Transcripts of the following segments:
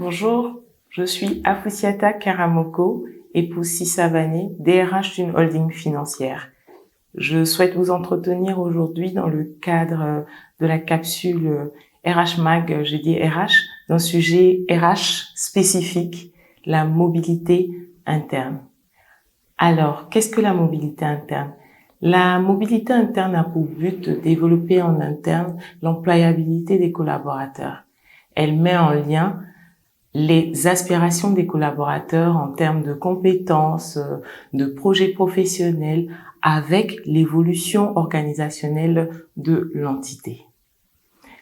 Bonjour, je suis Afusiata Karamoko, épouse Sisavane, DRH d'une holding financière. Je souhaite vous entretenir aujourd'hui dans le cadre de la capsule RH Mag, j'ai dit RH, d'un sujet RH spécifique, la mobilité interne. Alors, qu'est-ce que la mobilité interne? La mobilité interne a pour but de développer en interne l'employabilité des collaborateurs. Elle met en lien les aspirations des collaborateurs en termes de compétences, de projets professionnels avec l'évolution organisationnelle de l'entité.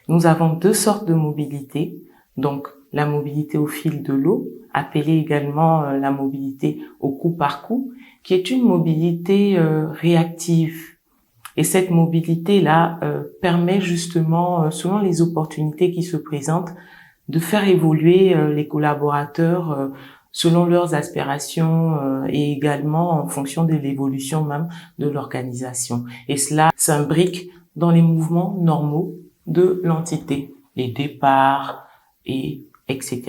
Nous avons deux sortes de mobilité, donc la mobilité au fil de l'eau, appelée également la mobilité au coup par coup, qui est une mobilité réactive. Et cette mobilité-là permet justement, selon les opportunités qui se présentent, de faire évoluer les collaborateurs selon leurs aspirations et également en fonction de l'évolution même de l'organisation. Et cela s'imbrique dans les mouvements normaux de l'entité, les départs et etc.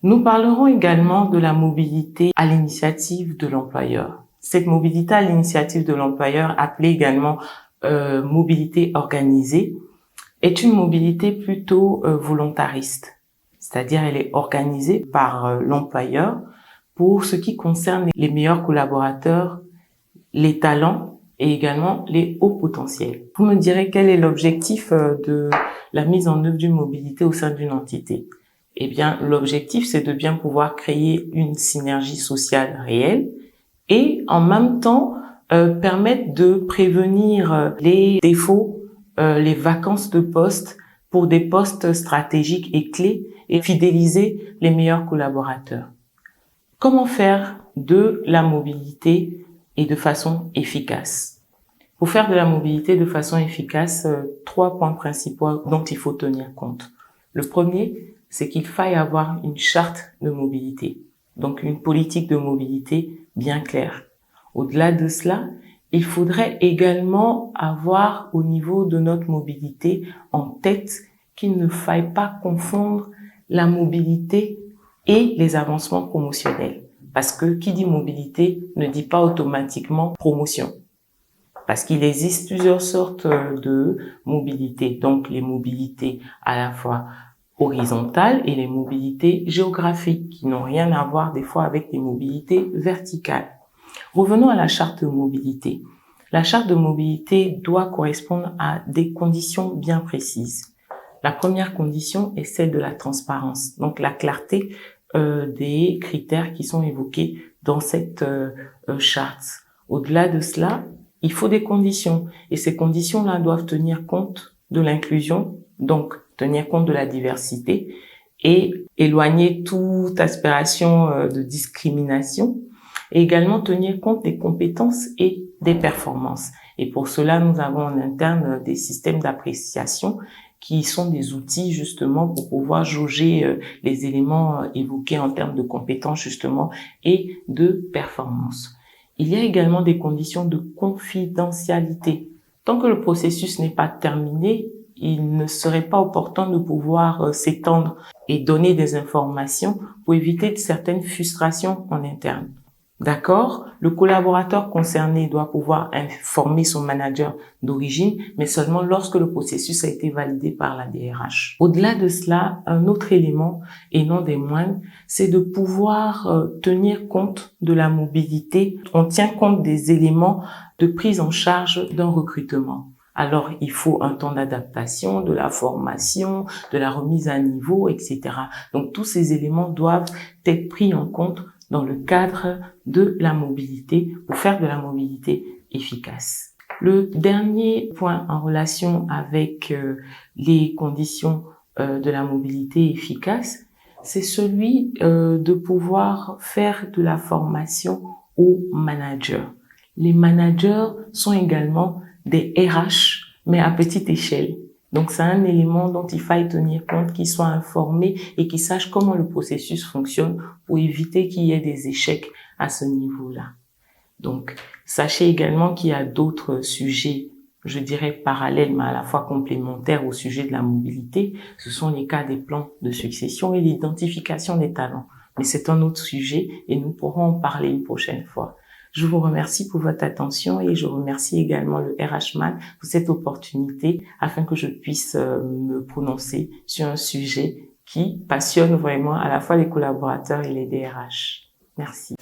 Nous parlerons également de la mobilité à l'initiative de l'employeur. Cette mobilité à l'initiative de l'employeur, appelée également mobilité organisée, est une mobilité plutôt volontariste, c'est-à-dire elle est organisée par l'employeur pour ce qui concerne les meilleurs collaborateurs, les talents et également les hauts potentiels. Vous me direz quel est l'objectif de la mise en œuvre d'une mobilité au sein d'une entité? Eh bien, l'objectif, c'est de bien pouvoir créer une synergie sociale réelle et en même temps permettre de prévenir les défauts, les vacances de poste pour des postes stratégiques et clés et fidéliser les meilleurs collaborateurs. Comment faire de la mobilité et de façon efficace? Pour faire de la mobilité de façon efficace, 3 points principaux dont il faut tenir compte. Le premier, c'est qu'il faille avoir une charte de mobilité, donc une politique de mobilité bien claire. Au-delà de cela, il faudrait également avoir au niveau de notre mobilité en tête qu'il ne faille pas confondre la mobilité et les avancements promotionnels. Parce que qui dit mobilité ne dit pas automatiquement promotion. Parce qu'il existe plusieurs sortes de mobilité. Donc les mobilités à la fois horizontales et les mobilités géographiques qui n'ont rien à voir des fois avec les mobilités verticales. Revenons à la charte de mobilité. La charte de mobilité doit correspondre à des conditions bien précises. La première condition est celle de la transparence, donc la clarté des critères qui sont évoqués dans cette charte. Au-delà de cela, il faut des conditions et ces conditions-là doivent tenir compte de l'inclusion, donc tenir compte de la diversité et éloigner toute aspiration de discrimination et également tenir compte des compétences et des performances. Et pour cela, nous avons en interne des systèmes d'appréciation qui sont des outils justement pour pouvoir jauger les éléments évoqués en termes de compétences justement et de performance. Il y a également des conditions de confidentialité. Tant que le processus n'est pas terminé, il ne serait pas opportun de pouvoir s'étendre et donner des informations pour éviter certaines frustrations en interne. D'accord? Le collaborateur concerné doit pouvoir informer son manager d'origine, mais seulement lorsque le processus a été validé par la DRH. Au-delà de cela, un autre élément, et non des moindres, c'est de pouvoir tenir compte de la mobilité. On tient compte des éléments de prise en charge d'un recrutement. Alors, il faut un temps d'adaptation, de la formation, de la remise à niveau, etc. Donc, tous ces éléments doivent être pris en compte dans le cadre de la mobilité pour faire de la mobilité efficace. Le dernier point en relation avec les conditions de la mobilité efficace, c'est celui de pouvoir faire de la formation aux managers. Les managers sont également des RH, mais à petite échelle. Donc, c'est un élément dont il faille tenir compte, qu'ils soient informés et qu'ils sachent comment le processus fonctionne pour éviter qu'il y ait des échecs à ce niveau-là. Donc, sachez également qu'il y a d'autres sujets je dirais parallèles, mais à la fois complémentaires au sujet de la mobilité, ce sont les cas des plans de succession et l'identification des talents. Mais c'est un autre sujet et nous pourrons en parler une prochaine fois. Je vous remercie pour votre attention et je remercie également le RH-Man pour cette opportunité afin que je puisse me prononcer sur un sujet qui passionne vraiment à la fois les collaborateurs et les DRH. Merci.